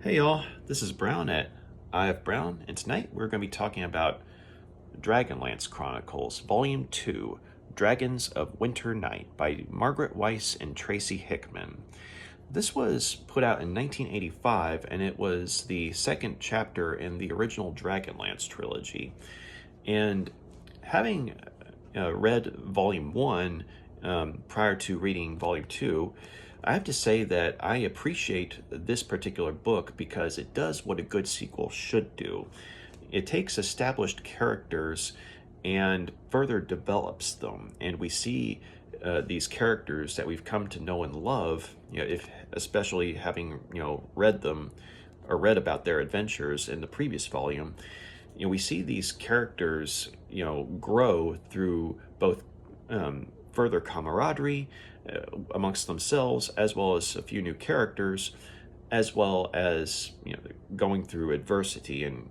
Hey y'all, this is Brown at IF Brown, and tonight we're going to be talking about Dragonlance Chronicles, Volume 2, Dragons of Winter Night by Margaret Weis and Tracy Hickman. This was put out in 1985, and it was the second chapter in the original Dragonlance trilogy. And having read Volume 1 prior to reading Volume 2, I have to say that I appreciate this particular book because it does what a good sequel should do. It takes established characters and further develops them, and we see these characters that we've come to know and love. If especially having read them or read about their adventures in the previous volume, we see these characters grow through both further camaraderie amongst themselves, as well as a few new characters, as well as going through adversity and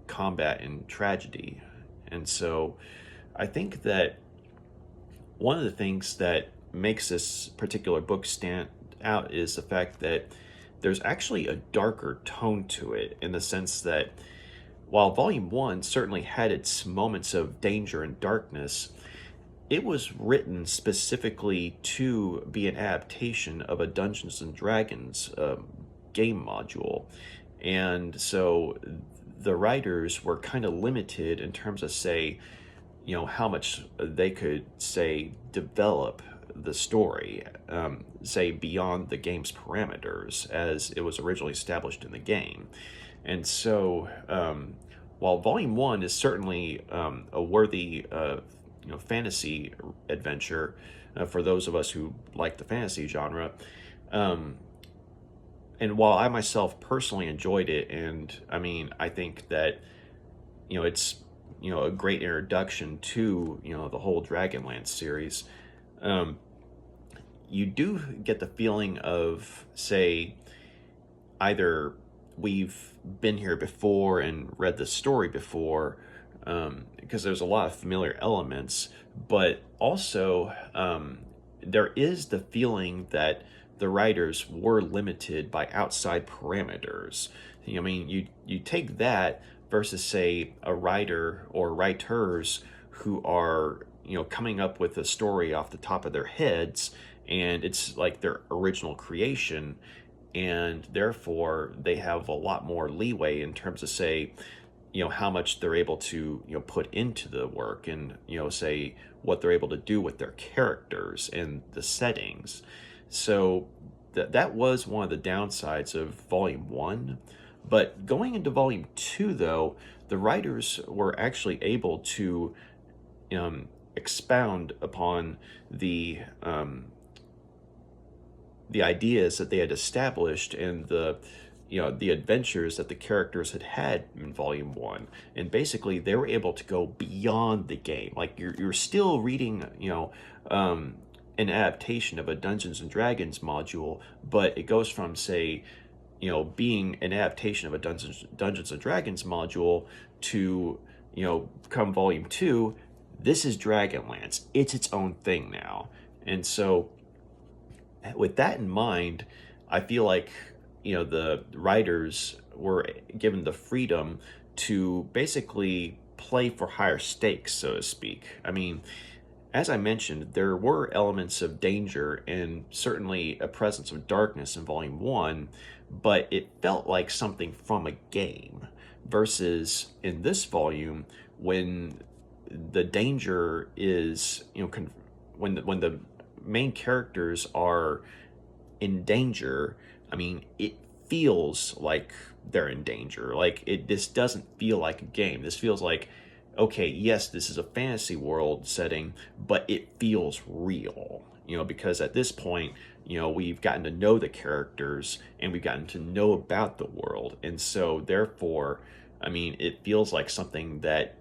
combat and tragedy. And so I think that one of the things that makes this particular book stand out is the fact that there's actually a darker tone to it, in the sense that while Volume 1 certainly had its moments of danger and darkness, it was written specifically to be an adaptation of a Dungeons and Dragons game module. And so the writers were kind of limited in terms of, say, how much they could, say, develop the story, say, beyond the game's parameters as it was originally established in the game. And so while Volume 1 is certainly a worthy fantasy adventure for those of us who like the fantasy genre, and while I myself personally enjoyed it, and I think that it's a great introduction to the whole Dragonlance series, you do get the feeling of, say, either we've been here before and read the story before, because there's a lot of familiar elements, but also there is the feeling that the writers were limited by outside parameters. You take that versus, say, a writer or writers who are coming up with a story off the top of their heads, and it's like their original creation, and therefore they have a lot more leeway in terms of, say, how much they're able to put into the work, and say what they're able to do with their characters and the settings. So that was one of the downsides of Volume 1. But going into Volume 2, though, the writers were actually able to expound upon the ideas that they had established and the adventures that the characters had in Volume 1. And basically they were able to go beyond the game. Like, you're still reading an adaptation of a Dungeons and Dragons module, but it goes from, say, being an adaptation of a Dungeons and Dragons module to come Volume 2, this is Dragonlance. It's its own thing now. And so with that in mind, I feel like the writers were given the freedom to basically play for higher stakes, so to speak. As I mentioned, there were elements of danger and certainly a presence of darkness in Volume 1, but it felt like something from a game, versus in this volume, when the danger is, when the main characters are in danger, it feels like they're in danger. Like, this doesn't feel like a game. This feels like, okay, yes, this is a fantasy world setting, but it feels real, because at this point, we've gotten to know the characters and we've gotten to know about the world. And so therefore, it feels like something that,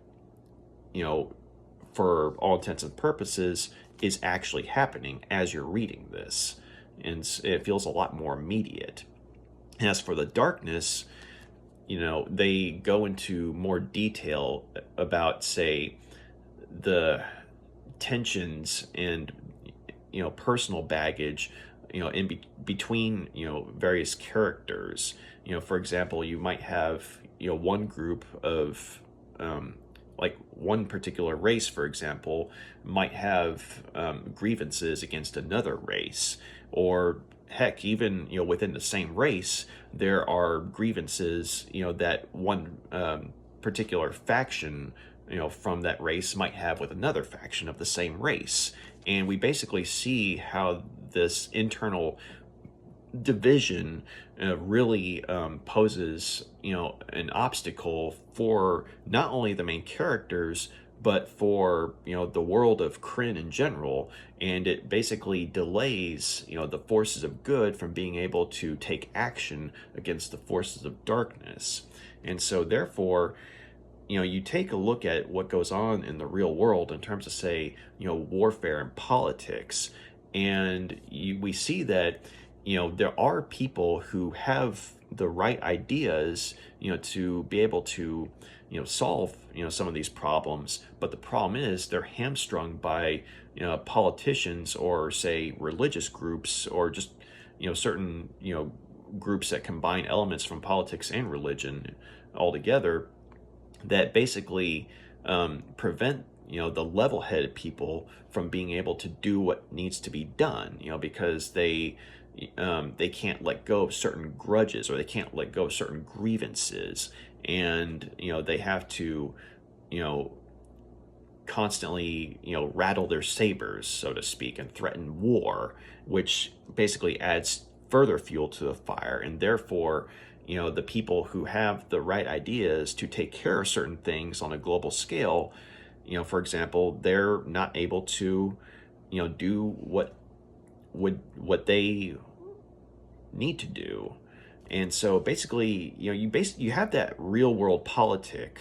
for all intents and purposes, is actually happening as you're reading this. And it feels a lot more immediate. And as for the darkness, they go into more detail about, say, the tensions and personal baggage between various characters. For example, you might have one group of like one particular race, for example, might have grievances against another race, or heck, even within the same race, there are grievances that one particular faction from that race might have with another faction of the same race. And we basically see how this internal division really poses an obstacle for not only the main characters but for the world of Krynn in general, and it basically delays the forces of good from being able to take action against the forces of darkness. And so therefore, you take a look at what goes on in the real world in terms of, say, warfare and politics, and we see that there are people who have the right ideas to be able to solve some of these problems, but the problem is they're hamstrung by politicians, or say religious groups, or just certain groups that combine elements from politics and religion altogether, that basically prevent the level-headed people from being able to do what needs to be done, because they can't let go of certain grudges, or they can't let go of certain grievances, and they have to constantly rattle their sabers, so to speak, and threaten war, which basically adds further fuel to the fire. And therefore the people who have the right ideas to take care of certain things on a global scale, for example, they're not able to do what they need to do. And so basically you have that real world politic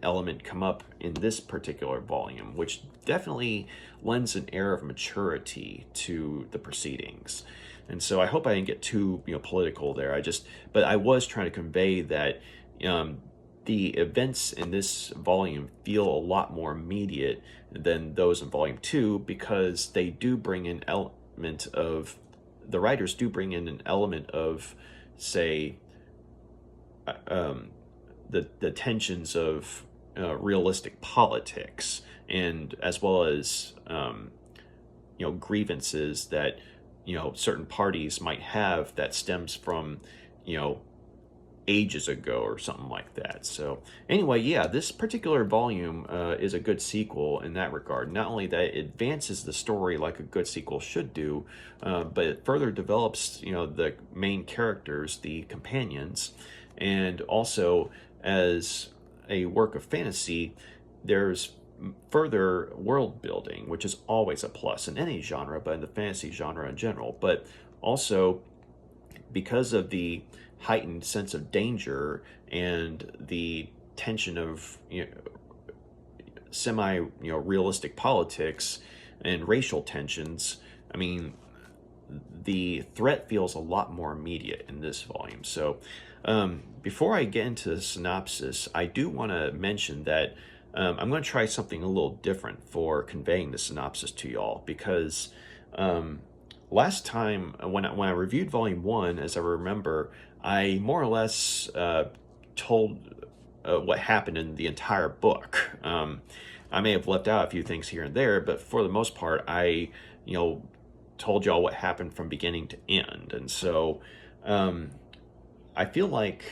element come up in this particular volume, which definitely lends an air of maturity to the proceedings. And so I hope I didn't get too political there. But I was trying to convey that the events in this volume feel a lot more immediate than those in volume 2, because they do bring in the writers do bring in an element of, say, the tensions of realistic politics, and as well as grievances that certain parties might have that stems from ages ago or something like that. So anyway, yeah, this particular volume is a good sequel in that regard. Not only that it advances the story like a good sequel should do, but it further develops the main characters, the companions, and also as a work of fantasy, there's further world building, which is always a plus in any genre, but in the fantasy genre in general. But also, because of the heightened sense of danger and the tension of semi realistic politics and racial tensions, I mean, the threat feels a lot more immediate in this volume. So before I get into the synopsis, I do want to mention that I'm going to try something a little different for conveying the synopsis to y'all, because last time when I reviewed volume 1, as I remember, I more or less told what happened in the entire book. I may have left out a few things here and there, but for the most part, I told y'all what happened from beginning to end. And so I feel like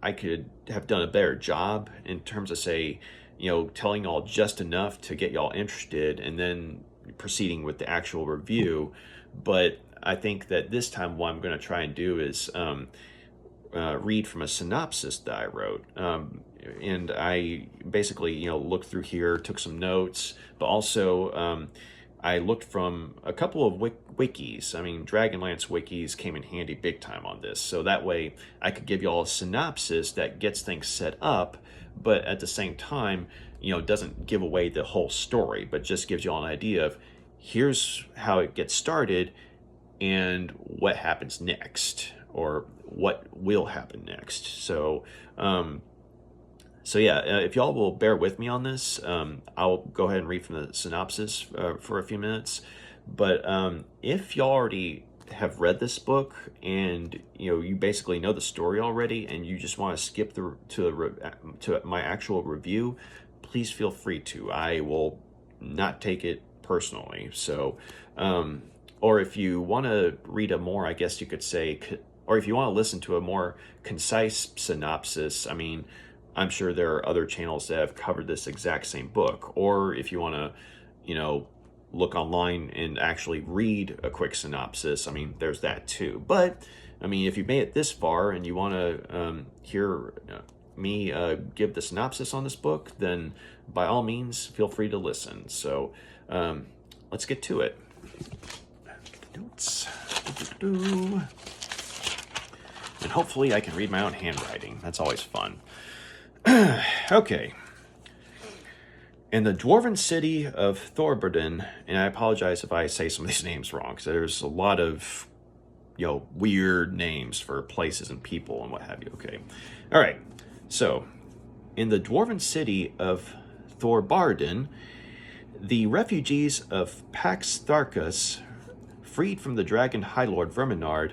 I could have done a better job in terms of, say, telling y'all just enough to get y'all interested and then proceeding with the actual review. But I think that this time what I'm going to try and do is read from a synopsis that I wrote. And I basically, looked through here, took some notes, but also I looked from a couple of wikis. I mean, Dragonlance wikis came in handy big time on this. So that way I could give y'all a synopsis that gets things set up, but at the same time, doesn't give away the whole story, but just gives y'all an idea of here's how it gets started and what happens next, or what will happen next. So, if y'all will bear with me on this, I'll go ahead and read from the synopsis for a few minutes. But if you already have read this book and you basically know the story already, and you just want to skip to my actual review, please feel free to. I will not take it personally. So, or if you want to read a more, I guess you could say, or if you want to listen to a more concise synopsis, I mean, I'm sure there are other channels that have covered this exact same book. Or if you want to, look online and actually read a quick synopsis, I mean, there's that too. But, I mean, if you made it this far and you want to hear me give the synopsis on this book, then by all means, feel free to listen. So, let's get to it. Notes. And hopefully I can read my own handwriting. That's always fun. Okay. In the dwarven city of Thorberden, and I apologize if I say some of these names wrong, because there's a lot of, weird names for places and people and what have you. Okay. All right. So, in the dwarven city of Thorbarden, the refugees of Pax Tharkas, freed from the dragon High Lord Verminard,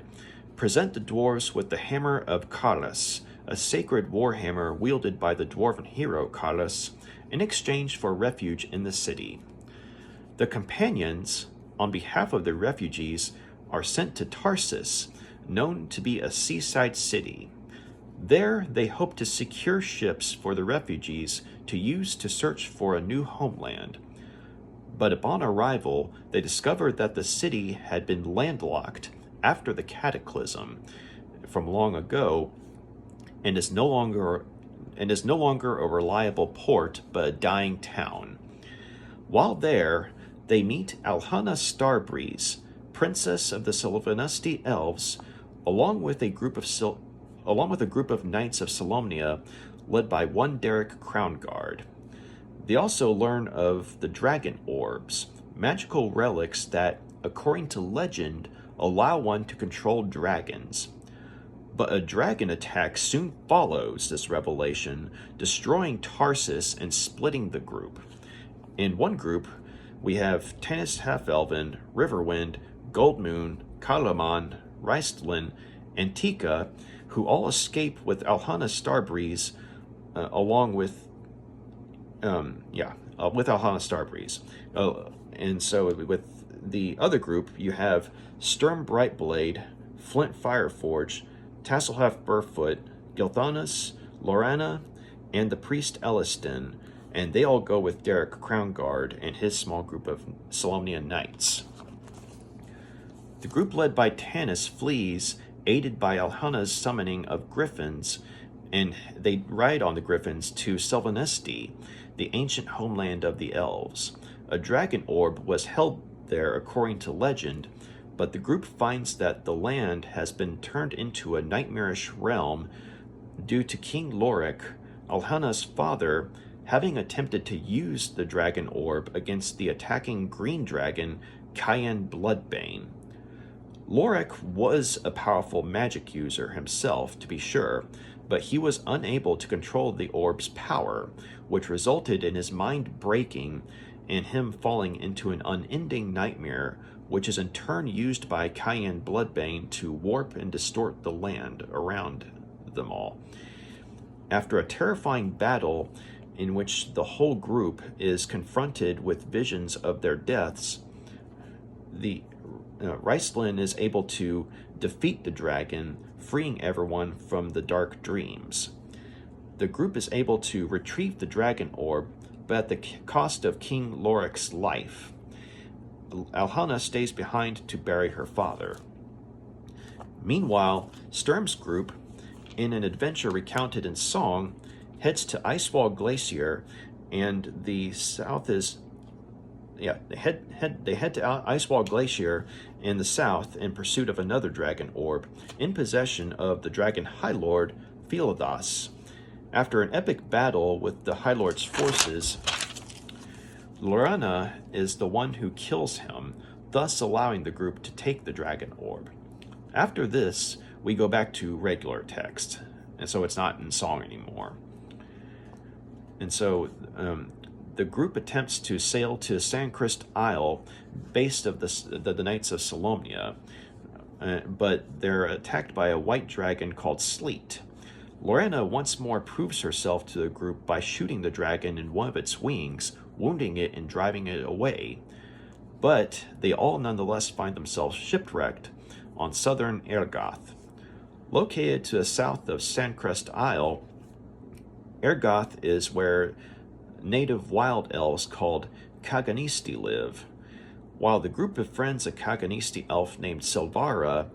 present the dwarves with the Hammer of Kalas, a sacred warhammer wielded by the dwarven hero Kalas, in exchange for refuge in the city. The companions, on behalf of the refugees, are sent to Tarsis, known to be a seaside city. There, they hope to secure ships for the refugees to use to search for a new homeland. But upon arrival, they discover that the city had been landlocked after the cataclysm from long ago, and is no longer a reliable port, but a dying town. While there, they meet Alhana Starbreeze, princess of the Silvanesti Elves, along with a group of knights of Solamnia, led by one Derek Crownguard. They also learn of the Dragon Orbs, magical relics that, according to legend, allow one to control dragons. But a dragon attack soon follows this revelation, destroying Tarsis and splitting the group. In one group, we have Tannis Half-Elven, Riverwind, Goldmoon, Kalaman, Reistlin, and Tika, who all escape with Alhana Starbreeze, with Alhana Starbreeze. And so with the other group, you have Sturm Brightblade, Flint Fireforge, Tasselhalf Burfoot, Gilthanas, Lorana, and the priest Elliston, and they all go with Derek Crownguard and his small group of Solamnian Knights. The group led by Tannis flees, aided by Alhana's summoning of griffins, and they ride on the griffins to Silvanesti, the ancient homeland of the Elves. A Dragon Orb was held there according to legend, but the group finds that the land has been turned into a nightmarish realm due to King Lorik, Alhana's father, having attempted to use the Dragon Orb against the attacking green dragon, Cayenne Bloodbane. Lorik was a powerful magic user himself, to be sure, but he was unable to control the orb's power, which resulted in his mind breaking and him falling into an unending nightmare, which is in turn used by Cayenne Bloodbane to warp and distort the land around them all. After a terrifying battle in which the whole group is confronted with visions of their deaths, the Reistlin is able to defeat the dragon, freeing everyone from the dark dreams. The group is able to retrieve the Dragon Orb, but at the cost of King Lorik's life. Alhana stays behind to bury her father. Meanwhile, Sturm's group, in an adventure recounted in song, heads to Icewall Glacier, and the south is they head to Icewall Glacier in the south in pursuit of another Dragon Orb, in possession of the Dragon High Lord Philodas. After an epic battle with the High Lord's forces, Lorana is the one who kills him, thus allowing the group to take the Dragon Orb. After this, we go back to regular text, and so it's not in song anymore. And so the group attempts to sail to Sandcrest Isle, base of the Knights of Solamnia, but they're attacked by a white dragon called Sleet. Lorena once more proves herself to the group by shooting the dragon in one of its wings, wounding it and driving it away. But they all nonetheless find themselves shipwrecked on southern Ergoth. Located to the south of Sandcrest Isle, Ergoth is where native wild elves called Kaganisti live. While the group befriends a Kaganisti elf named Silvara,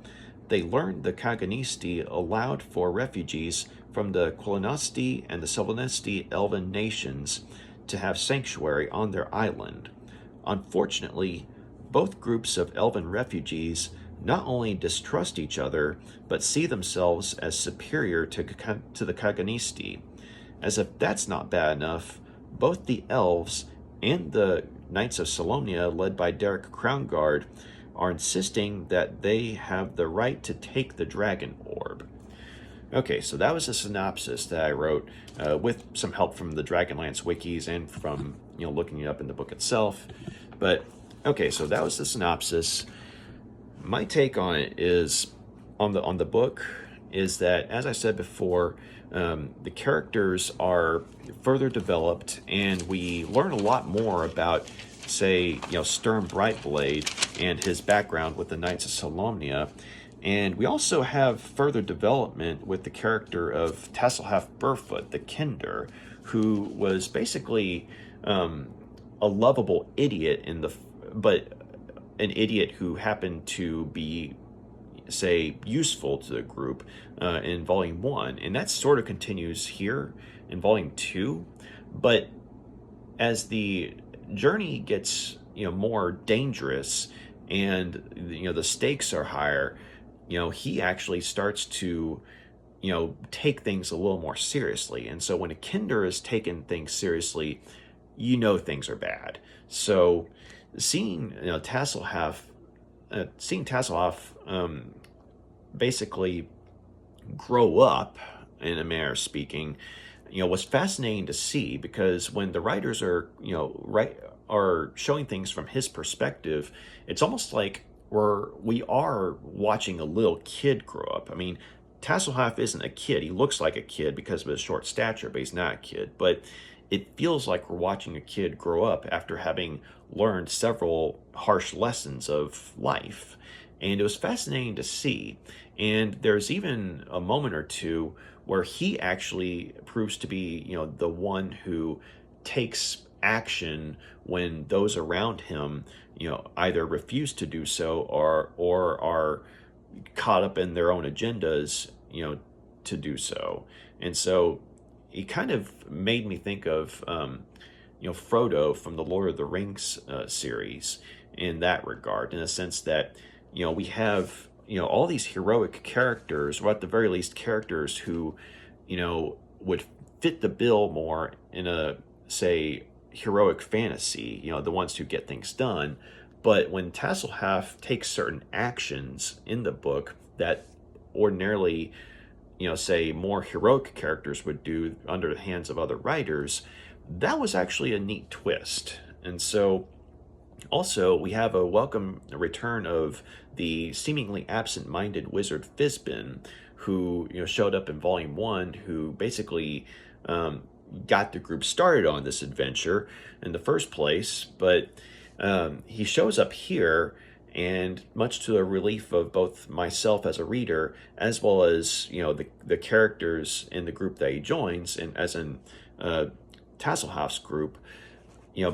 they learn the Kaganisti allowed for refugees from the Quilinosti and the Silvanesti elven nations to have sanctuary on their island. Unfortunately, both groups of elven refugees not only distrust each other, but see themselves as superior to the Kaganisti. As if that's not bad enough, both the Elves and the Knights of Solamnia, led by Derek Crownguard, are insisting that they have the right to take the Dragon Orb. Okay, so that was a synopsis that I wrote with some help from the Dragonlance wikis and from looking it up in the book itself. But okay, so that was the synopsis. My take on it is on the book is that, as I said before, the characters are further developed, and we learn a lot more about, say, Sturm Brightblade and his background with the Knights of Solamnia. And we also have further development with the character of Tasselhalf Burfoot, the Kinder, who was basically a lovable idiot but an idiot who happened to be, say, useful to the group in Volume 1. And that sort of continues here in Volume 2. But as the journey gets, more dangerous and, the stakes are higher, he actually starts to, take things a little more seriously. And so when a Kinder is taking things seriously, things are bad. So seeing, Tasselhalf basically grow up, in a manner of speaking, was fascinating to see, because when the writers are, are showing things from his perspective, it's almost like we are watching a little kid grow up. I mean, Tasselhalf isn't a kid. He looks like a kid because of his short stature, but he's not a kid. But it feels like we're watching a kid grow up after having learned several harsh lessons of life. And it was fascinating to see. And there's even a moment or two where he actually proves to be, the one who takes action when those around him, either refuse to do so or are caught up in their own agendas, to do so. And so it kind of made me think of, Frodo from the Lord of the Rings series in that regard, in the sense that, we have, all these heroic characters, or at the very least characters who, would fit the bill more in a, say, heroic fantasy, the ones who get things done. But when Tasselhalf takes certain actions in the book that ordinarily, say, more heroic characters would do under the hands of other writers, that was actually a neat twist. And so also we have a welcome return of the seemingly absent-minded wizard Fizbin, who showed up in Volume 1, who basically got the group started on this adventure in the first place. But he shows up here, and much to the relief of both myself as a reader, as well as the characters in the group that he joins, and as in Tasselhalf's group,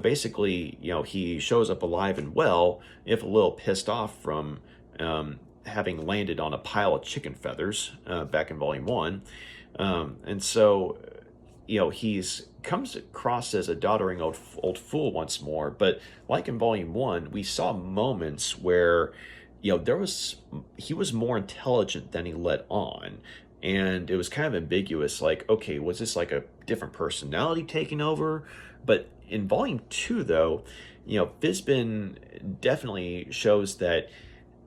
basically, he shows up alive and well, if a little pissed off from having landed on a pile of chicken feathers back in Volume 1. And so, he's comes across as a doddering old fool once more. But like in Volume 1, we saw moments where, he was more intelligent than he let on. And it was kind of ambiguous, like, okay, was this like a different personality taking over? But in Volume 2, though, Fizbin definitely shows that,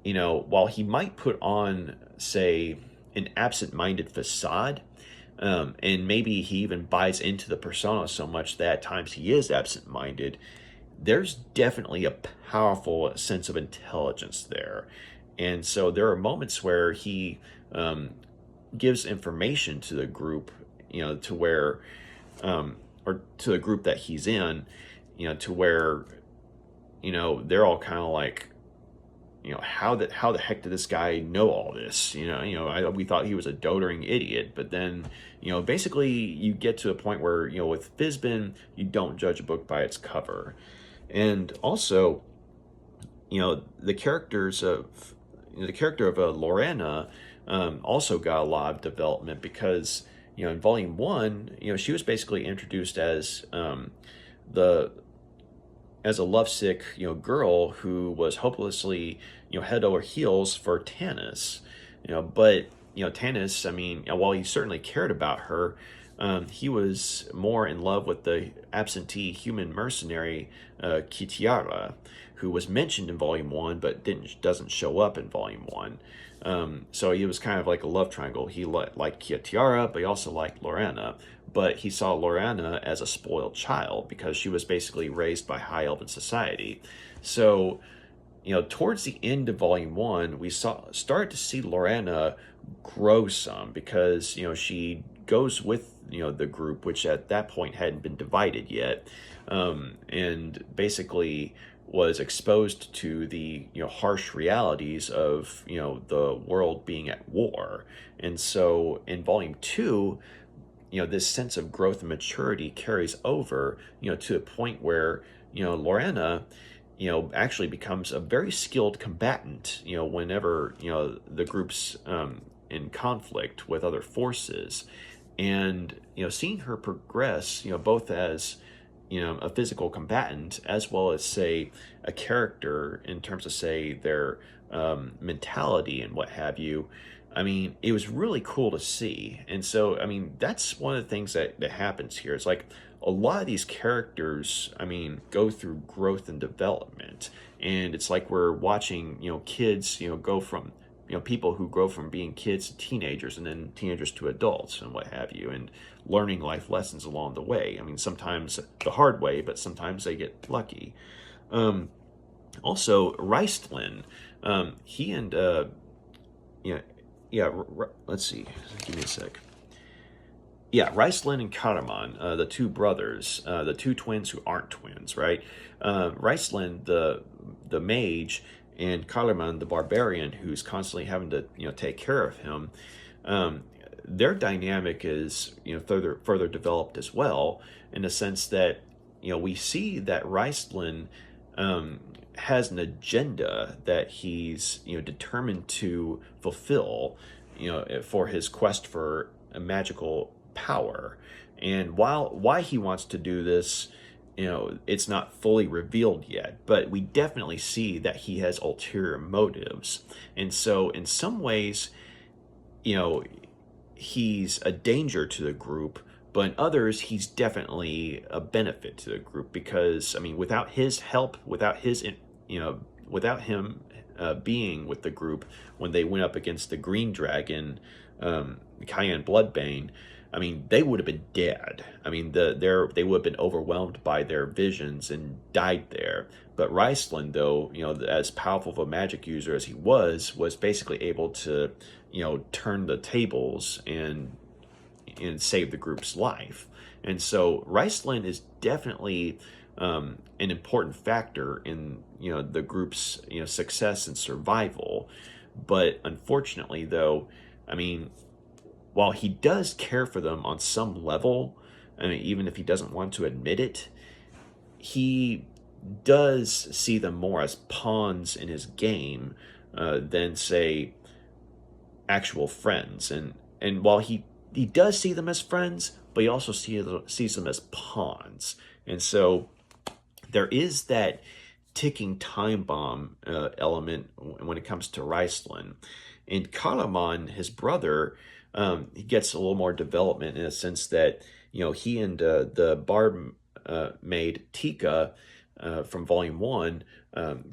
while he might put on, say, an absent-minded facade, And maybe he even buys into the persona so much that at times he is absent-minded. There's definitely a powerful sense of intelligence there. And so there are moments where he gives information to the group, to where, or to the group that he's in, to where, they're all kind of like, how the heck did this guy know all this? We thought he was a doting idiot, but then, basically you get to a point where, with Fizbin, you don't judge a book by its cover. And also, the characters of the character of Lorena also got a lot of development because in Volume 1, she was basically introduced as the as a lovesick girl who was hopelessly head over heels for Tanis. But Tanis, I mean, while he certainly cared about her, he was more in love with the absentee human mercenary Kitiara, who was mentioned in Volume 1 but doesn't show up in Volume 1. So he was kind of like a love triangle. He liked Kitiara, but he also liked Lorena. But he saw Lorena as a spoiled child because she was basically raised by high elven society. So, towards the end of Volume 1, we started to see Lorena grow some because, she goes with, the group, which at that point hadn't been divided yet, and basically was exposed to the harsh realities of the world being at war. And so in Volume 2, this sense of growth and maturity carries over to a point where Lorena actually becomes a very skilled combatant whenever the group's in conflict with other forces. And seeing her progress both as a physical combatant as well as, say, a character in terms of, say, their mentality and what have you. I mean, it was really cool to see. And so, I mean, that's one of the things that happens here. It's like a lot of these characters, I mean, go through growth and development. And it's like we're watching, kids, go from, people who grow from being kids to teenagers and then teenagers to adults and what have you, and learning life lessons along the way. I mean, sometimes the hard way, but sometimes they get lucky. Also, Reistlin, he and, let's see, give me a sec. Yeah, Reistlin and Karaman, the two brothers, the two twins who aren't twins, right? Reistlin, the mage, and Karaman, the barbarian, who's constantly having to, take care of him. Their dynamic is, further developed as well, in the sense that, we see that Reistlin has an agenda that he's, determined to fulfill, for his quest for a magical power. And why he wants to do this, it's not fully revealed yet, but we definitely see that he has ulterior motives. And so in some ways, he's a danger to the group, but in others, he's definitely a benefit to the group because, I mean, without his help, without him being with the group when they went up against the Green Dragon, Cayenne Bloodbane, I mean, they would have been dead. I mean, they would have been overwhelmed by their visions and died there. But Reistlin, though, as powerful of a magic user as he was basically able to, turn the tables and save the group's life. And so Reistlin is definitely an important factor in the group's success and survival. But unfortunately, though, I mean, while he does care for them on some level, I mean, even if he doesn't want to admit it, he does see them more as pawns in his game than, say, actual friends. And while he does see them as friends, but he also sees them as pawns. And so there is that ticking time bomb element when it comes to Reistlin. And Kalaman, his brother, he gets a little more development in a sense that, he and the barb maid Tika from Volume 1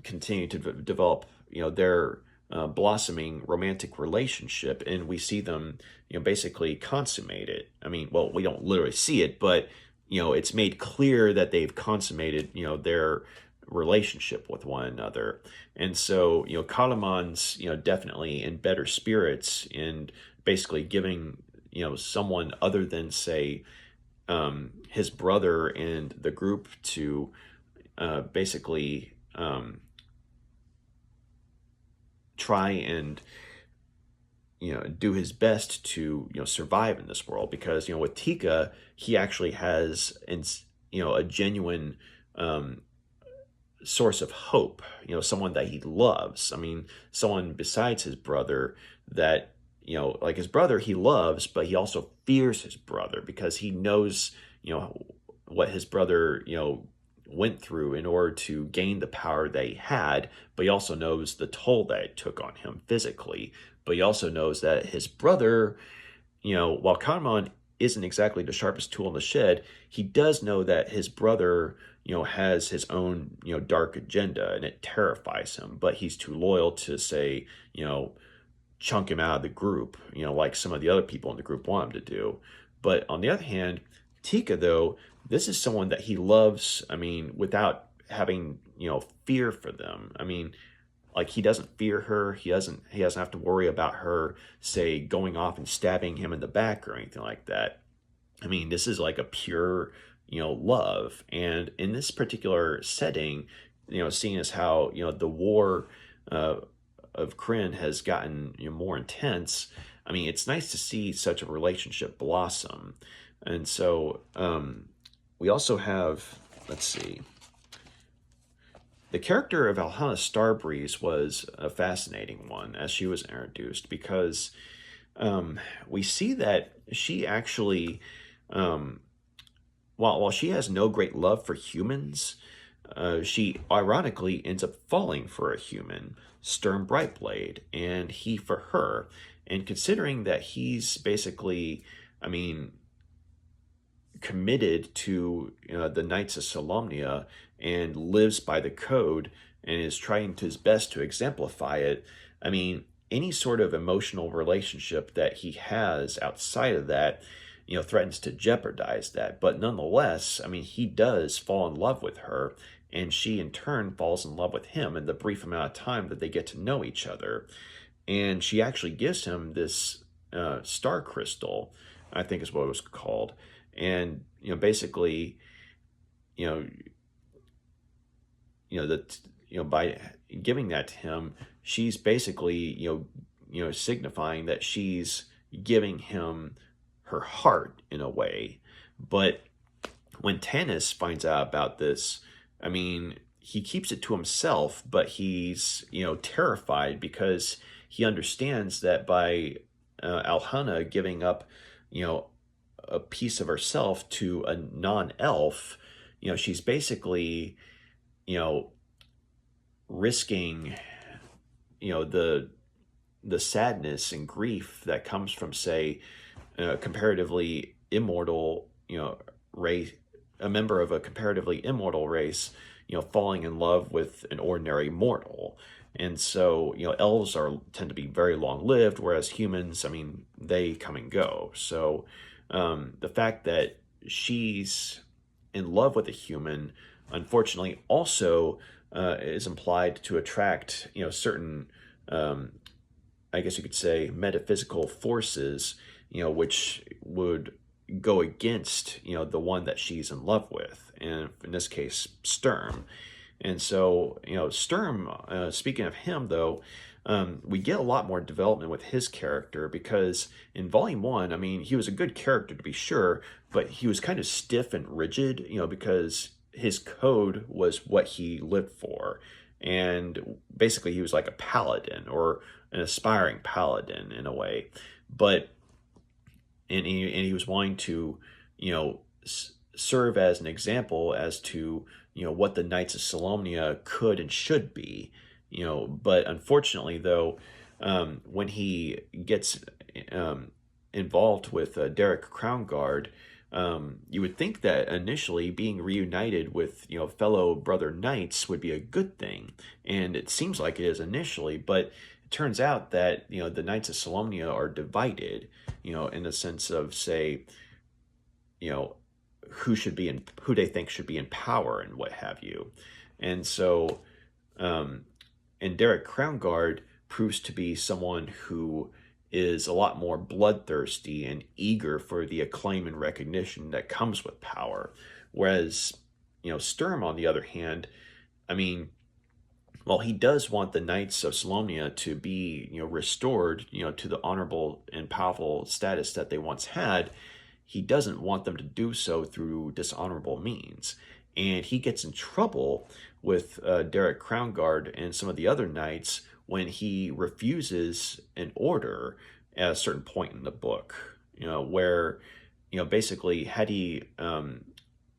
continue to develop, their blossoming romantic relationship, and we see them, basically consummate it. I mean, well, we don't literally see it, but it's made clear that they've consummated, their relationship with one another. And so, Kalaman's, definitely in better spirits and basically giving, someone other than, say, his brother and the group to basically try and do his best to survive in this world, because with Tika, he actually has a genuine source of hope, someone that he loves. I mean, someone besides his brother that, like his brother he loves, but he also fears his brother because he knows, what his brother, went through in order to gain the power that he had, but he also knows the toll that it took on him physically. But he also knows that his brother, while Kanman isn't exactly the sharpest tool in the shed, he does know that his brother, has his own, dark agenda, and it terrifies him. But he's too loyal to, say, chunk him out of the group, like some of the other people in the group want him to do. But on the other hand, Tika, though, this is someone that he loves, I mean, without having, fear for them. I mean, like, he doesn't fear her. He doesn't have to worry about her, say, going off and stabbing him in the back or anything like that. I mean, this is like a pure, love. And in this particular setting, seeing as how, the war of Kryn has gotten, more intense, I mean, it's nice to see such a relationship blossom. And so we also have, let's see, the character of Alhana Starbreeze was a fascinating one as she was introduced, because we see that she actually, while she has no great love for humans, she ironically ends up falling for a human, Sturm Brightblade, and he for her. And considering that he's basically, I mean, committed to the Knights of Solamnia and lives by the code and is trying his best to exemplify it, I mean, any sort of emotional relationship that he has outside of that, threatens to jeopardize that. But nonetheless, I mean, he does fall in love with her, and she in turn falls in love with him in the brief amount of time that they get to know each other. And she actually gives him this star crystal, I think is what it was called. And, basically, by giving that to him, she's basically, signifying that she's giving him her heart in a way. But when Tanis finds out about this, I mean, he keeps it to himself, but he's, terrified because he understands that by Alhana giving up, a piece of herself to a non-elf, she's basically, risking, the sadness and grief that comes from, say, comparatively immortal, race, a member of a comparatively immortal race, falling in love with an ordinary mortal. And so, elves tend to be very long-lived, whereas humans, I mean, they come and go. So the fact that she's in love with a human, unfortunately, also is implied to attract, certain, I guess you could say, metaphysical forces, which would go against, the one that she's in love with, and in this case, Sturm. And so, Sturm, speaking of him, though, we get a lot more development with his character, because in Volume 1, I mean, he was a good character to be sure, but he was kind of stiff and rigid, because his code was what he lived for. And basically, he was like a paladin, or an aspiring paladin in a way. But, and he was wanting to, serve as an example as to, what the Knights of Solamnia could and should be, but unfortunately, though, when he gets involved with Derek Crownguard, you would think that initially being reunited with, fellow brother knights would be a good thing, and it seems like it is initially, but it turns out that, the Knights of Solamnia are divided, in the sense of, say, you know, who they think should be in power and what have you. And so, um, and Derek Crownguard proves to be someone who is a lot more bloodthirsty and eager for the acclaim and recognition that comes with power. Whereas, Sturm, on the other hand, I mean, while he does want the Knights of Solamnia to be, restored, to the honorable and powerful status that they once had, he doesn't want them to do so through dishonorable means. And he gets in trouble with Derek Crownguard and some of the other knights when he refuses an order at a certain point in the book, where, basically, had he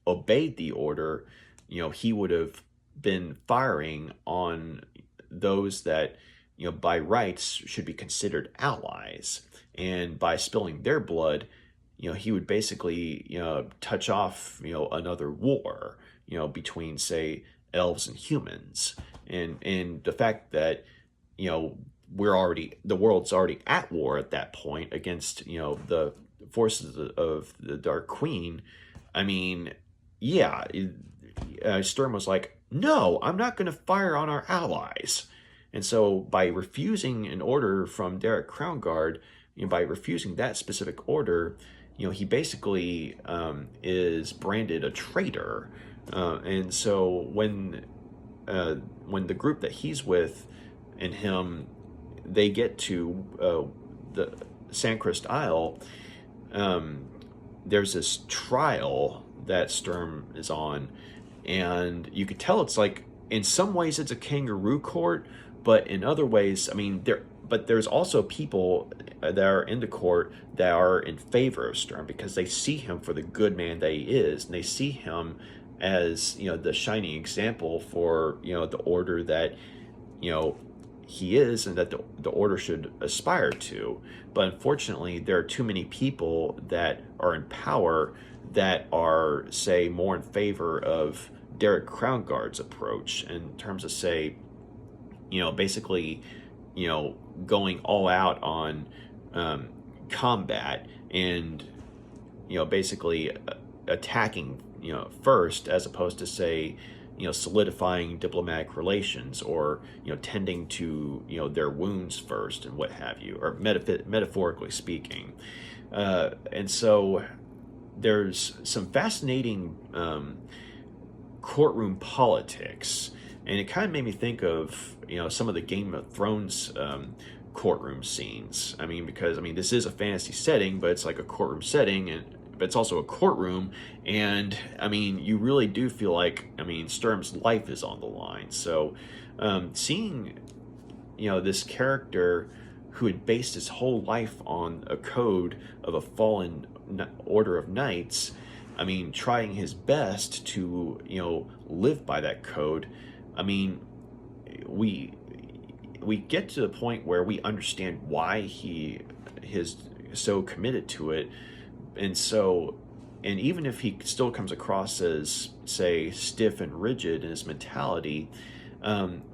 obeyed the order, he would have been firing on those that, by rights should be considered allies. And by spilling their blood, he would basically, touch off, another war, between, say, elves and humans. And the fact that, the world's already at war at that point against, the forces of the Dark Queen. I mean, yeah, Sturm was like, no, I'm not going to fire on our allies. And so by refusing an order from Derek Crownguard, by refusing that specific order, he basically is branded a traitor. And so when the group that he's with and him, they get to the Sandcrest Isle, there's this trial that Sturm is on, and you could tell it's like, in some ways it's a kangaroo court, but in other ways, I mean, there's also people that are in the court that are in favor of Sturm because they see him for the good man that he is, and they see him as, the shining example for, the order that, he is and that the order should aspire to. But unfortunately, there are too many people that are in power that are, say, more in favor of Derek Crownguard's approach in terms of, say, basically, going all out on combat and, basically attacking, first, as opposed to, say, solidifying diplomatic relations or, tending to, their wounds first and what have you, or metaphorically speaking. And so there's some fascinating courtroom politics, and it kind of made me think of, some of the Game of Thrones courtroom scenes. I mean, because, this is a fantasy setting, but it's like a courtroom setting, but it's also a courtroom, and you really do feel like, Sturm's life is on the line. So seeing, this character who had based his whole life on a code of a fallen order of knights, trying his best to, live by that code. We get to the point where we understand why he is so committed to it. And even if he still comes across as, say, stiff and rigid in his mentality,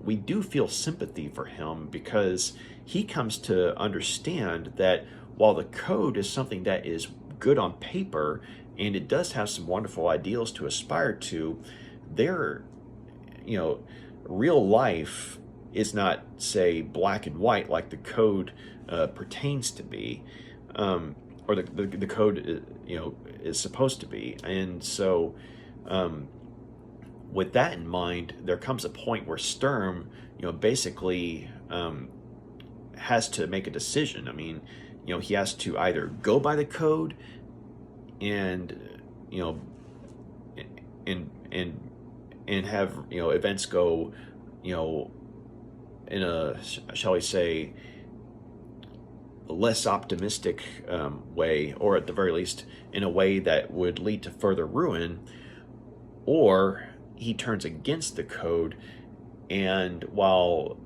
we do feel sympathy for him because he comes to understand that while the code is something that is good on paper and it does have some wonderful ideals to aspire to, their, real life is not, say, black and white like the code pertains to be. Or the code, is supposed to be. And so, with that in mind, there comes a point where Sturm, basically has to make a decision. He has to either go by the code and, and have, events go, in a, shall we say, less optimistic way, or at the very least in a way that would lead to further ruin, or he turns against the code, and while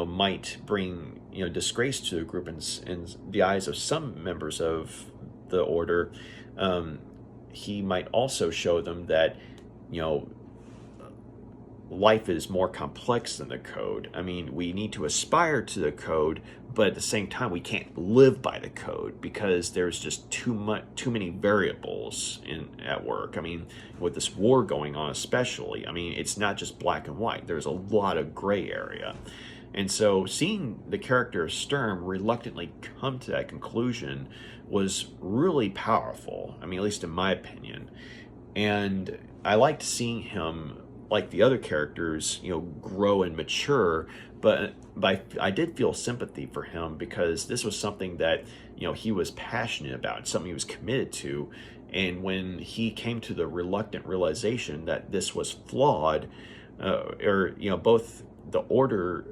might bring disgrace to the group in the eyes of some members of the order, he might also show them that life is more complex than the code. I mean, we need to aspire to the code, but at the same time, we can't live by the code because there's just too many variables at work. I mean, with this war going on, especially, I mean, it's not just black and white. There's a lot of gray area. And so seeing the character of Sturm reluctantly come to that conclusion was really powerful. I mean, at least in my opinion. And I liked seeing him, like the other characters, grow and mature. But I did feel sympathy for him because this was something that, he was passionate about, something he was committed to. And when he came to the reluctant realization that this was flawed, both the order,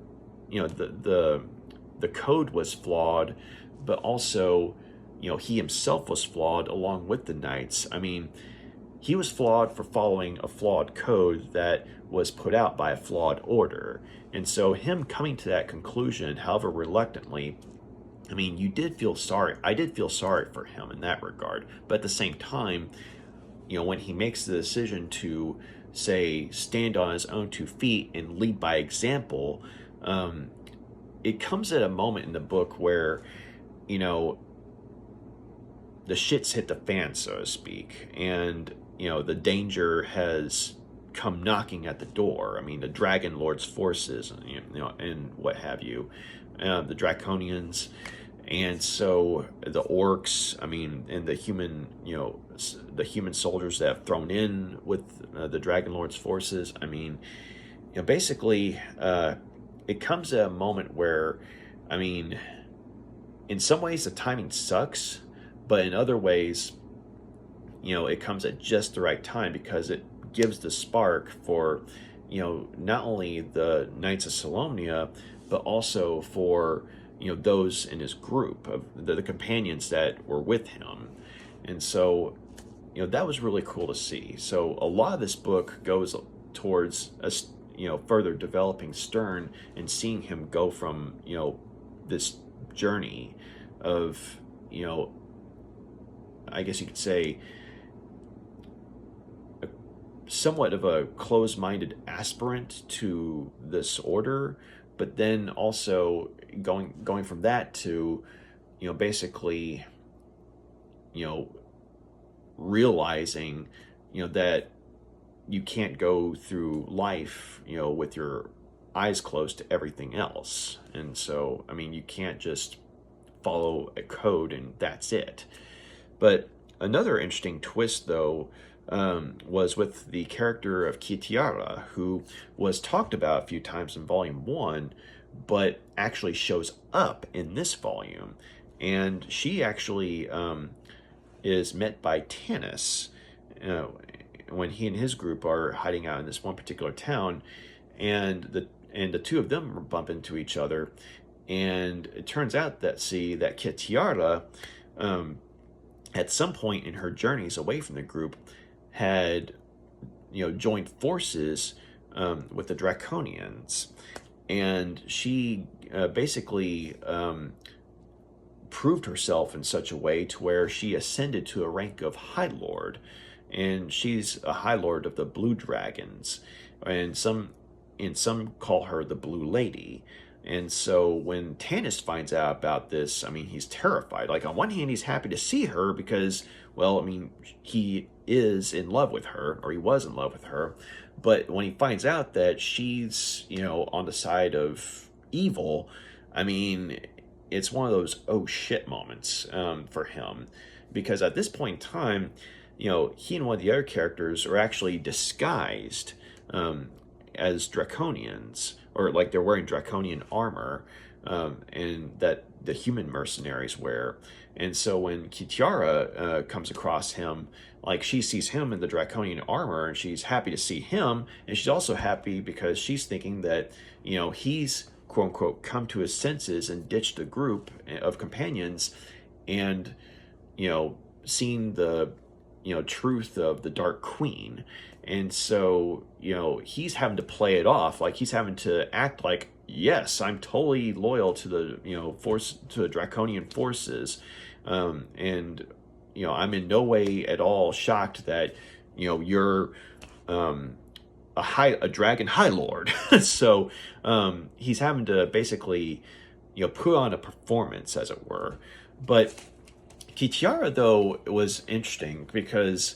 the code was flawed, but also, he himself was flawed along with the knights. I mean, he was flawed for following a flawed code that was put out by a flawed order. And so him coming to that conclusion, however reluctantly, I mean, I did feel sorry for him in that regard. But at the same time, when he makes the decision to, say, stand on his own 2 feet and lead by example, it comes at a moment in the book where, the shit's hit the fan, so to speak. And the danger has come knocking at the door. I mean, the Dragon Lord's forces, and what have you, the Draconians, and so the orcs. I mean, and the human soldiers that have thrown in with the Dragon Lord's forces. I mean, basically, it comes at a moment where, I mean, in some ways the timing sucks, but in other ways, it comes at just the right time because it gives the spark for, not only the Knights of Solamnia, but also for, those in his group of the companions that were with him. And so, that was really cool to see. So a lot of this book goes towards us, further developing Sturm and seeing him go from, this journey of, I guess you could say, somewhat of a closed-minded aspirant to this order, but then also going from that to, basically, realizing, that you can't go through life, with your eyes closed to everything else. And so, I mean, you can't just follow a code and that's it. But another interesting twist, though, was with the character of Kitiara, who was talked about a few times in Volume 1, but actually shows up in this volume. And she actually is met by Tanis when he and his group are hiding out in this one particular town, and the two of them bump into each other. And it turns out that Kitiara, at some point in her journeys away from the group, had joined forces with the Draconians, and she basically proved herself in such a way to where she ascended to a rank of High Lord, and she's a High Lord of the Blue Dragons, and some call her the Blue Lady. And so when Tanis finds out about this, I mean, he's terrified. Like, on one hand, he's happy to see her because, well, I mean, he is in love with her, or he was in love with her. But when he finds out that she's, on the side of evil, I mean, it's one of those oh shit moments for him. Because at this point in time, he and one of the other characters are actually disguised as Draconians, or like they're wearing Draconian armor, and that the human mercenaries wear. And so when Kitiara comes across him, like, she sees him in the Draconian armor, and she's happy to see him, and she's also happy because she's thinking that, he's, quote unquote, come to his senses and ditched a group of companions, and, seen the, truth of the Dark Queen. And so, he's having to play it off, like he's having to act like, yes, I'm totally loyal to the, to the Draconian forces. And, I'm in no way at all shocked that, you're, a dragon high lord. So he's having to basically, put on a performance, as it were. But Kitiara, though, was interesting because,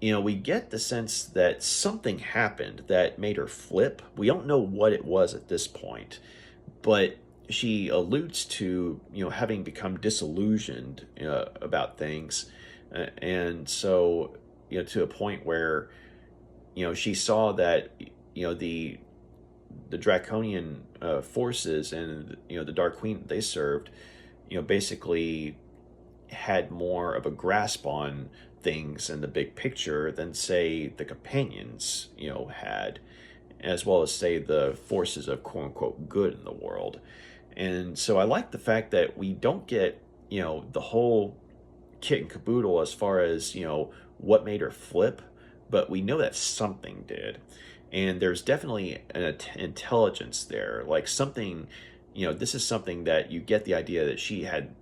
we get the sense that something happened that made her flip. We don't know what it was at this point, but she alludes to, having become disillusioned about things. And so, to a point where, she saw that, the Draconian forces and, the Dark Queen they served, basically had more of a grasp on things in the big picture than, say, the companions, had, as well as, say, the forces of quote unquote good in the world. And so I like the fact that we don't get, the whole kit and caboodle as far as, what made her flip, but we know that something did. And there's definitely an intelligence there, like something, this is something that you get the idea that she had,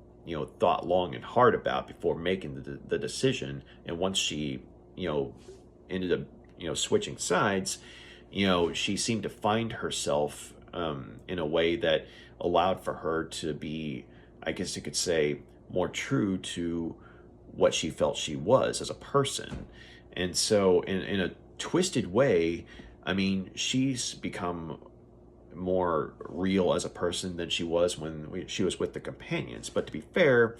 thought long and hard about before making the decision. And once she, ended up, switching sides, she seemed to find herself in a way that allowed for her to be, I guess you could say, more true to what she felt she was as a person. And so in a twisted way, I mean, she's become more real as a person than she was when she was with the companions. But to be fair,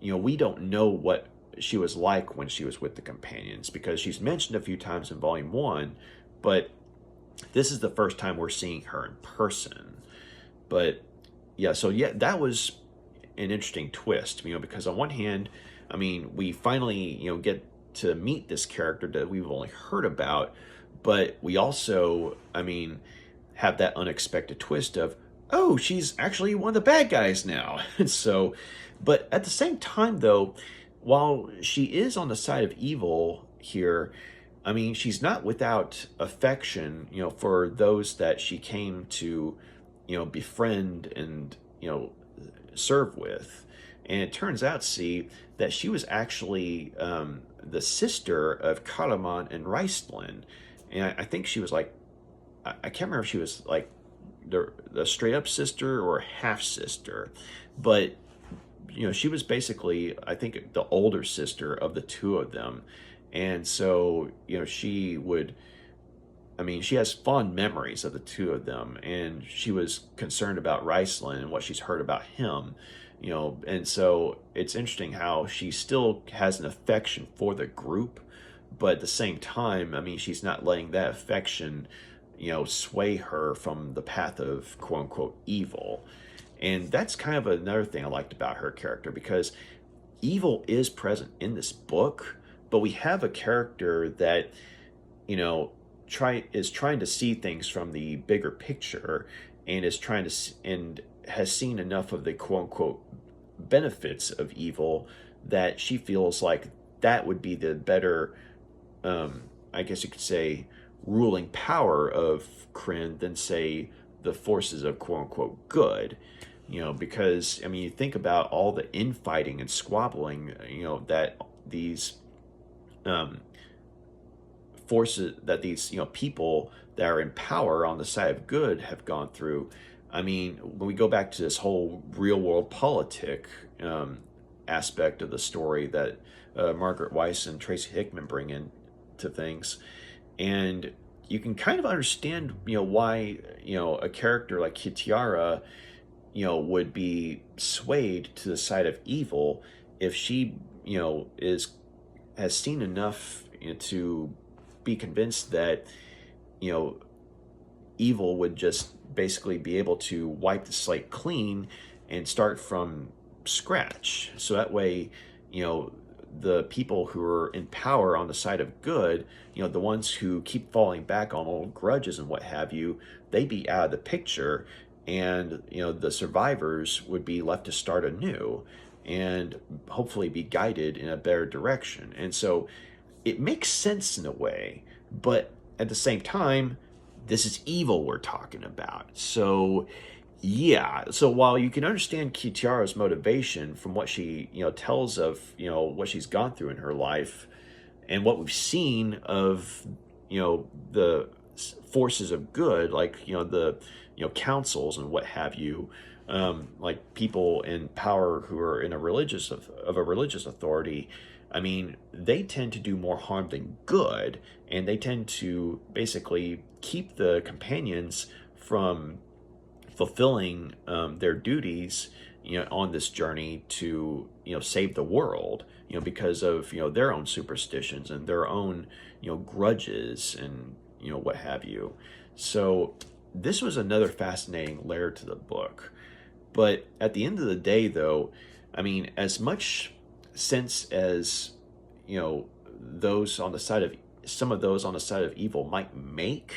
we don't know what she was like when she was with the companions, because she's mentioned a few times in Volume 1, but this is the first time we're seeing her in person. But yeah, so yeah, that was an interesting twist, because on one hand, I mean, we finally, get to meet this character that we've only heard about, but we also, I mean, have that unexpected twist of, oh, she's actually one of the bad guys now. So, but at the same time, though, while she is on the side of evil here, I mean, she's not without affection, for those that she came to, befriend and, serve with. And it turns out, see, that she was actually the sister of Karaman and Raistlin. And I think she was like, I can't remember if she was like the straight up sister or half sister, but she was basically, I think, the older sister of the two of them. And so she would, I mean, she has fond memories of the two of them, and she was concerned about Raistlin and what she's heard about him, and so it's interesting how she still has an affection for the group, but at the same time, I mean, she's not letting that affection sway her from the path of quote unquote evil. And that's kind of another thing I liked about her character, because evil is present in this book, but we have a character that, is trying to see things from the bigger picture, and is trying to, and has seen enough of the quote unquote benefits of evil that she feels like that would be the better, I guess you could say, ruling power of Krynn than, say, the forces of quote unquote good. Because, I mean, you think about all the infighting and squabbling, that these forces, that these, people that are in power on the side of good have gone through. I mean, when we go back to this whole real world politic aspect of the story that Margaret Weis and Tracy Hickman bring in to things, and you can kind of understand, why, a character like Kitiara, would be swayed to the side of evil if she, has seen enough to be convinced that, evil would just basically be able to wipe the slate clean and start from scratch. So that way, the people who are in power on the side of good, the ones who keep falling back on old grudges and what have you, they'd be out of the picture, and the survivors would be left to start anew and hopefully be guided in a better direction. And so it makes sense in a way, but at the same time, this is evil we're talking about. So yeah, so while you can understand Kitiara's motivation from what she, tells of, what she's gone through in her life and what we've seen of, the forces of good, like the councils and what have you, like people in power who are in a religious of a religious authority. I mean, they tend to do more harm than good, and they tend to basically keep the companions from fulfilling their duties, on this journey to save the world, because of their own superstitions and their own grudges and what have you. So this was another fascinating layer to the book. But at the end of the day, though, I mean, as much sense as those on the side of some of those on the side of evil might make,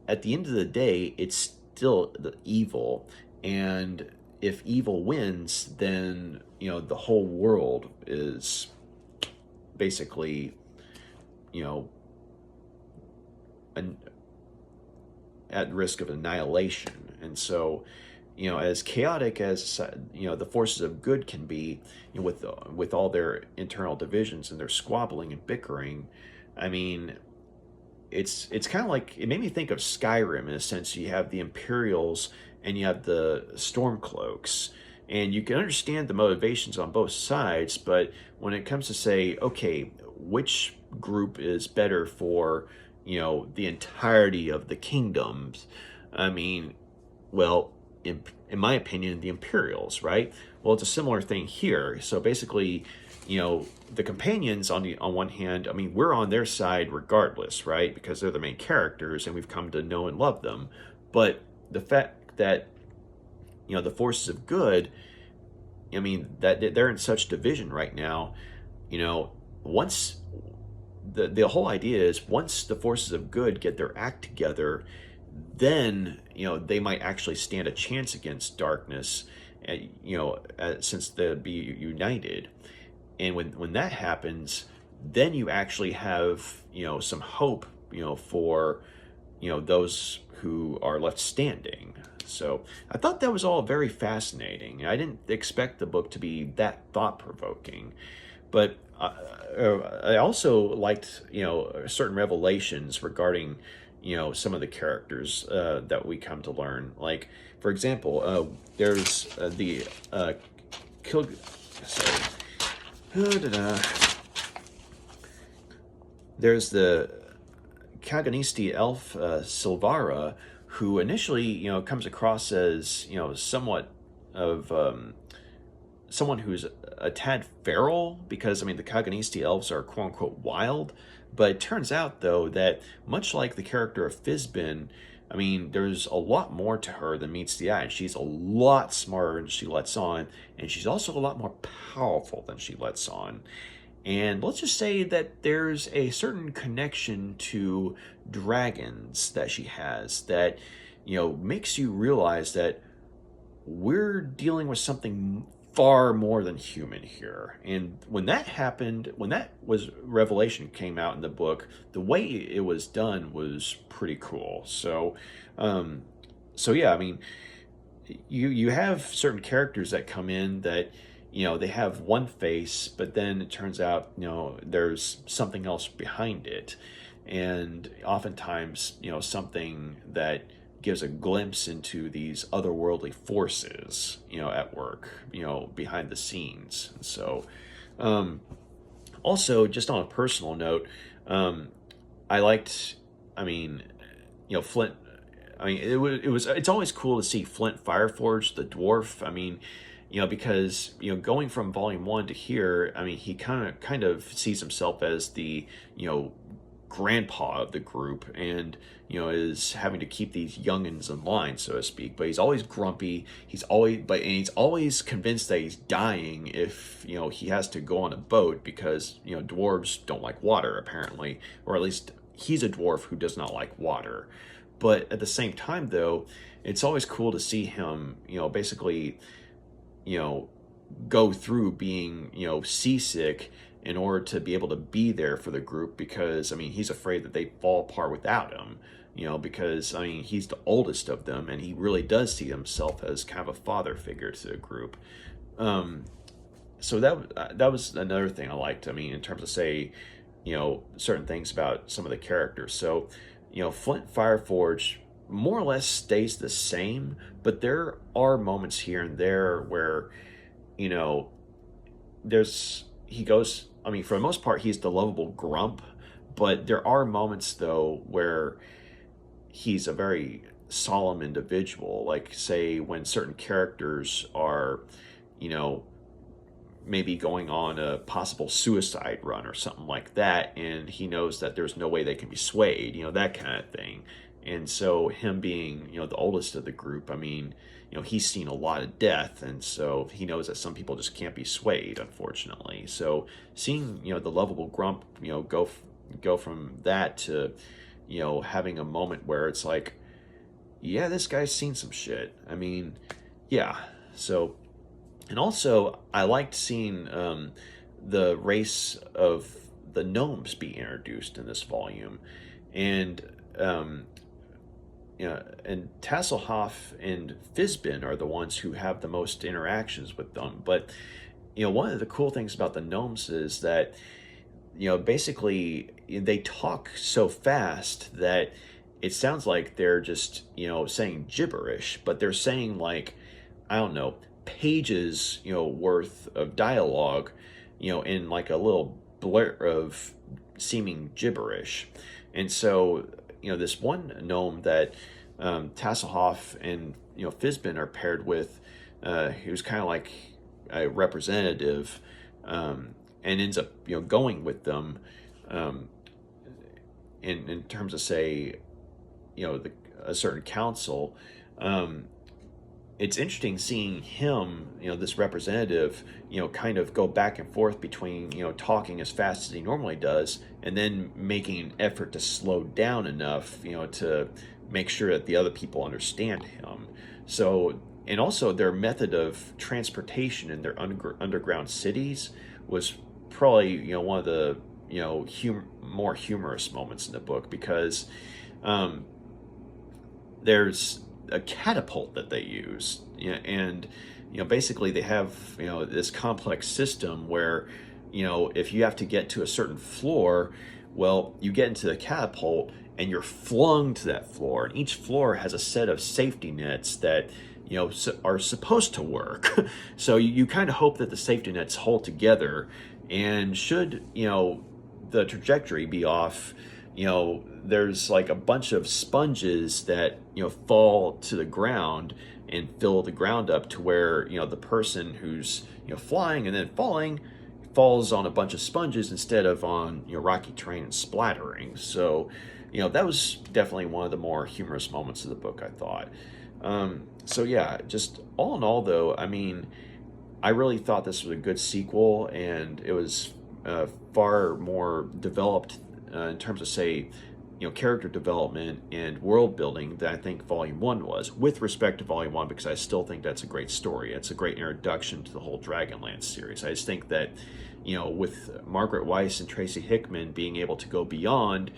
at the end of the day, it's still the evil. And if evil wins, then the whole world is basically an, at risk of annihilation. And so as chaotic as the forces of good can be, with all their internal divisions and their squabbling and bickering, I mean, it's kind of like, it made me think of Skyrim in a sense. You have the Imperials and you have the Stormcloaks, and you can understand the motivations on both sides, but when it comes to say, okay, which group is better for the entirety of the kingdoms, I mean, well, in my opinion, the Imperials, right? Well, it's a similar thing here. So basically, the companions on one hand, I mean, we're on their side regardless, right? Because they're the main characters and we've come to know and love them. But the fact that the forces of good, I mean, that they're in such division right now, once the whole idea is, once the forces of good get their act together, then they might actually stand a chance against darkness, since they'll be united. And when that happens, then you actually have some hope for those who are left standing. So I thought that was all very fascinating. I didn't expect the book to be that thought-provoking, but I also liked certain revelations regarding some of the characters that we come to learn. Like, for example, there's the there's the Kaganisti elf Silvara, who initially comes across as somewhat of someone who's a tad feral, because I mean the Kaganisti elves are quote unquote wild. But it turns out, though, that much like the character of Fizbin, I mean, there's a lot more to her than meets the eye. She's a lot smarter than she lets on, and she's also a lot more powerful than she lets on. And let's just say that there's a certain connection to dragons that she has that, makes you realize that we're dealing with something far more than human here. And when that happened, when that was revelation came out in the book, the way it was done was pretty cool. So yeah, I mean, you have certain characters that come in that they have one face, but then it turns out there's something else behind it, and oftentimes something that gives a glimpse into these otherworldly forces, at work, behind the scenes. So, also, just on a personal note, I liked, I mean, Flint. I mean, it's always cool to see Flint Fireforge, the dwarf. I mean, because going from volume 1 to here, I mean, he kind of sees himself as the grandpa of the group, and is having to keep these youngins in line, so to speak. But he's always grumpy. He's always convinced that he's dying if he has to go on a boat, because dwarves don't like water, apparently, or at least he's a dwarf who does not like water. But at the same time, though, it's always cool to see him basically go through being seasick in order to be able to be there for the group, because I mean, he's afraid that they fall apart without him, because I mean, he's the oldest of them, and he really does see himself as kind of a father figure to the group. So that was another thing I liked. I mean, in terms of, say, certain things about some of the characters. So, Flint Fireforge more or less stays the same, but there are moments here and there where, you know, he goes, I mean, for the most part, he's the lovable grump, but there are moments, though, where he's a very solemn individual. Like, say, when certain characters are, you know, maybe going on a possible suicide run or something like that, and he knows that there's no way they can be swayed, that kind of thing. And so him being, the oldest of the group, I mean, he's seen a lot of death, and so he knows that some people just can't be swayed, unfortunately. So seeing, the lovable grump, go from that to, having a moment where it's like, yeah, this guy's seen some shit. I mean, yeah. So, and also I liked seeing the race of the gnomes be introduced in this volume, and and Tasselhoff and Fizbin are the ones who have the most interactions with them. But one of the cool things about the gnomes is that basically they talk so fast that it sounds like they're just saying gibberish, but they're saying, like, I don't know, pages worth of dialogue in like a little blur of seeming gibberish. And so this one gnome that Tasselhoff and Fizbin are paired with, who's kind of like a representative, and ends up going with them in terms of, say, a certain council. It's interesting seeing him, this representative, kind of go back and forth between, talking as fast as he normally does, and then making an effort to slow down enough, to make sure that the other people understand him. So, and also their method of transportation in their underground cities was probably, one of the, more humorous moments in the book, because there's a catapult that they use, and basically they have this complex system where if you have to get to a certain floor, well, you get into the catapult and you're flung to that floor, and each floor has a set of safety nets that are supposed to work. So you kind of hope that the safety nets hold together, and should the trajectory be off, there's like a bunch of sponges that fall to the ground and fill the ground up to where the person who's flying and then falls on a bunch of sponges instead of on rocky terrain and splattering. So that was definitely one of the more humorous moments of the book, I thought. So yeah, just all in all, though, I mean, I really thought this was a good sequel, and it was far more developed in terms of, say, character development and world building than I think Volume 1 was, with respect to Volume 1, because I still think that's a great story. It's a great introduction to the whole Dragonlance series. I just think that, with Margaret Weis and Tracy Hickman being able to go beyond,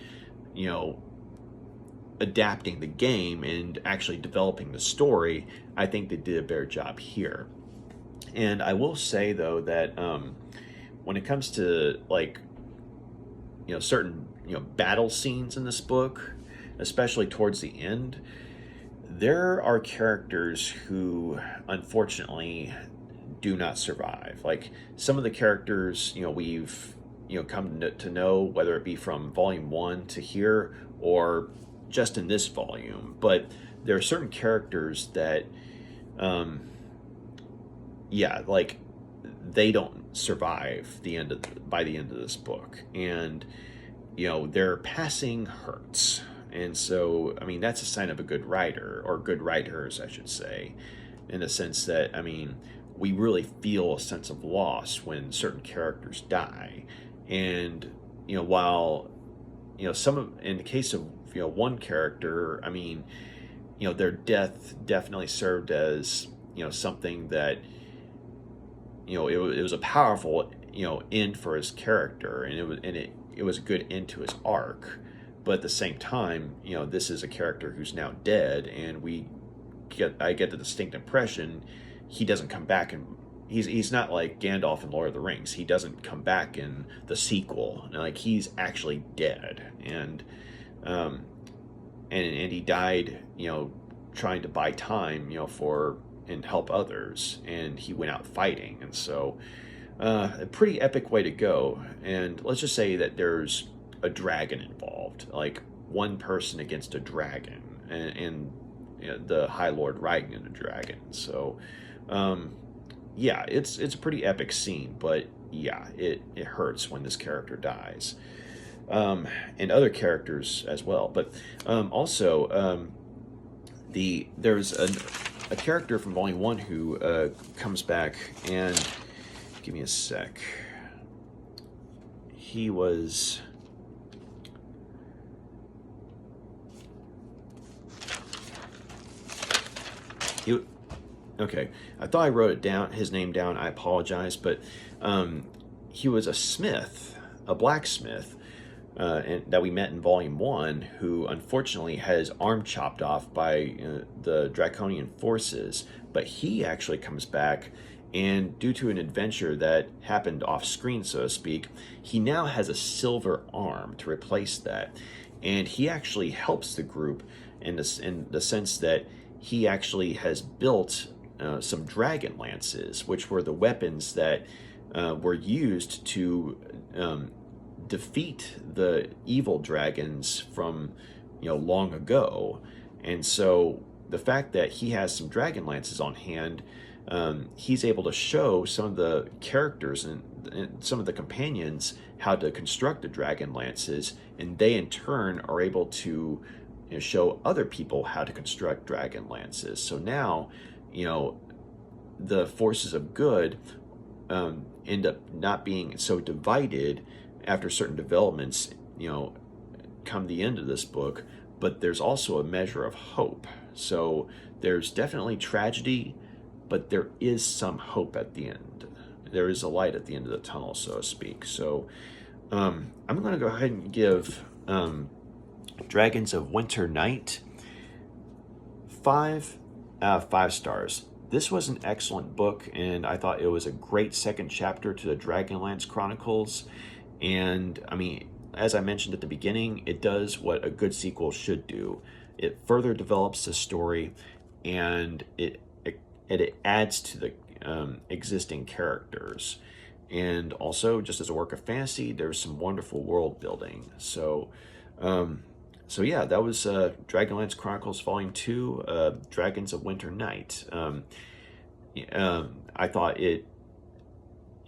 adapting the game and actually developing the story, I think they did a better job here. And I will say, though, that when it comes to, like, certain battle scenes in this book, especially towards the end, there are characters who unfortunately do not survive. Like, some of the characters we've come to know, whether it be from Volume 1 to here or just in this volume, but there are certain characters that like, they don't survive by the end of this book, and their passing hurts. And so, I mean, that's a sign of a good writer, or good writers, I should say, in the sense that, I mean, we really feel a sense of loss when certain characters die. And while in the case of one character, I mean, their death definitely served as something that it was a powerful end for his character, and it was a good end to his arc. But at the same time, this is a character who's now dead, and I get the distinct impression he doesn't come back, and he's not like Gandalf in Lord of the Rings. He doesn't come back in the sequel. Like, he's actually dead, um, and he died, trying to buy time, for and help others, and he went out fighting, and so a pretty epic way to go. And let's just say that there's a dragon involved, like one person against a dragon, and the High Lord riding in a dragon. So, yeah, it's a pretty epic scene, but yeah, it hurts when this character dies, and other characters as well. But also, there's a character from Volume 1 who comes back, and give me a sec. He was... Okay, I thought I wrote it down, his name down. I apologize, but he was a smith, a blacksmith, and that we met in Volume 1, who unfortunately had his arm chopped off by the Draconian forces. But he actually comes back, and due to an adventure that happened off screen, so to speak, he now has a silver arm to replace that. And he actually helps the group in the sense that he actually has built some Dragonlances, which were the weapons that were used to defeat the evil dragons from long ago. And so the fact that he has some Dragonlances on hand, he's able to show some of the characters and some of the companions how to construct the Dragonlances, and they in turn are able to show other people how to construct Dragonlances. So now, the forces of good end up not being so divided after certain developments, come the end of this book, but there's also a measure of hope. So there's definitely tragedy, but there is some hope at the end. There is a light at the end of the tunnel, so to speak. So I'm going to go ahead and give Dragons of Winter Night 5 out of 5 stars. This was an excellent book, and I thought it was a great second chapter to the Dragonlance Chronicles. And I mean, as I mentioned at the beginning, it does what a good sequel should do. It further develops the story, and it adds to the existing characters. And also, just as a work of fantasy, there's some wonderful world building. So yeah, that was Dragonlance Chronicles Volume 2, Dragons of Winter Night. I thought it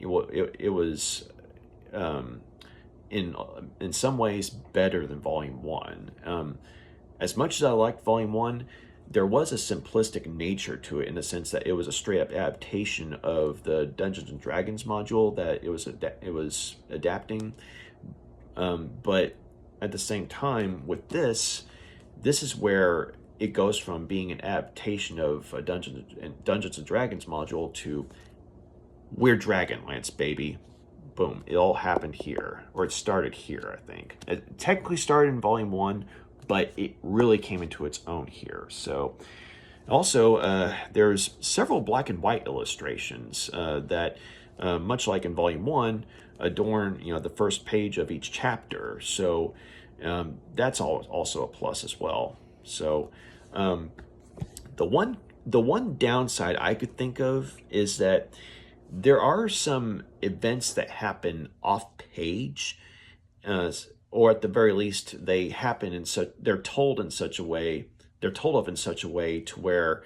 was in some ways better than Volume 1. As much as I liked Volume 1, there was a simplistic nature to it, in the sense that it was a straight-up adaptation of the Dungeons and Dragons module that it was adapting. But at the same time, with this is where it goes from being an adaptation of a Dungeons and Dragons module to we're Dragonlance, baby. Boom. It all happened here, or it started here, I think. It technically started in Volume 1, but it really came into its own here. So, also, there's several black and white illustrations that, much like in Volume 1, adorn the first page of each chapter. So that's also a plus as well. So the one downside I could think of is that there are some events that happen off page, or at the very least they happen in such they're told of in such a way to where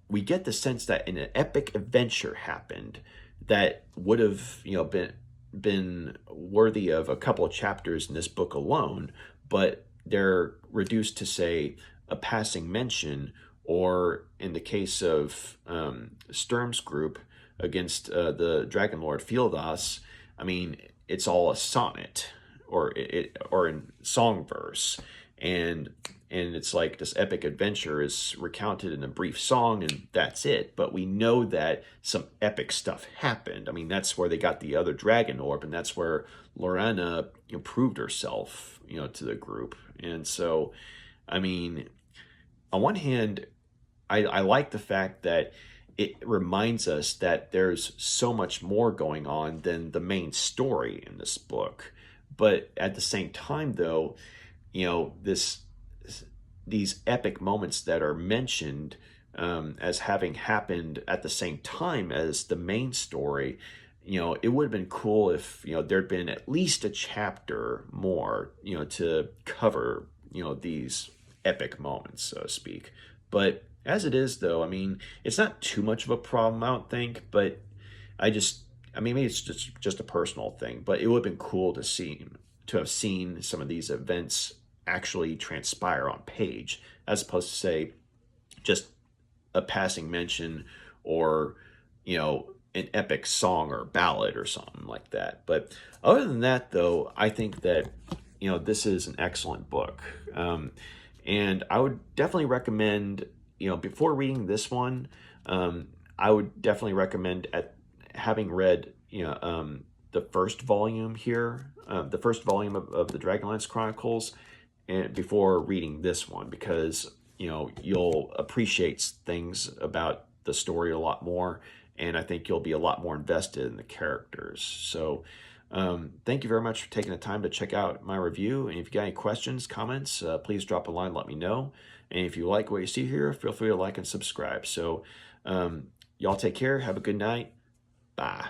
we get the sense that an epic adventure happened that would have been worthy of a couple of chapters in this book alone, but they're reduced to, say, a passing mention, or in the case of Sturm's group against the Dragon Lord Fieldas, I mean, it's all a sonnet or in song verse, and it's like this epic adventure is recounted in a brief song, and that's it. But we know that some epic stuff happened. I mean, that's where they got the other Dragon Orb, and that's where Lorena proved herself, to the group. And so, I mean, on one hand, I like the fact that it reminds us that there's so much more going on than the main story in this book. But at the same time, though, this these epic moments that are mentioned as having happened at the same time as the main story, it would have been cool if there'd been at least a chapter more, to cover these epic moments, so to speak. But as it is, though, I mean, it's not too much of a problem, I don't think. But I mean, maybe it's just a personal thing. But it would have been cool to have seen some of these events actually transpire on page, as opposed to say just a passing mention or an epic song or ballad or something like that. But other than that, though, I think that this is an excellent book, and I would definitely recommend before reading this one, I would definitely recommend having read the first volume here, the first volume of the Dragonlance Chronicles, and before reading this one, because you'll appreciate things about the story a lot more, and I think you'll be a lot more invested in the characters. So thank you very much for taking the time to check out my review. And if you got any questions, comments, please drop a line, let me know. And if you like what you see here, feel free to like and subscribe. So y'all take care. Have a good night. Bye.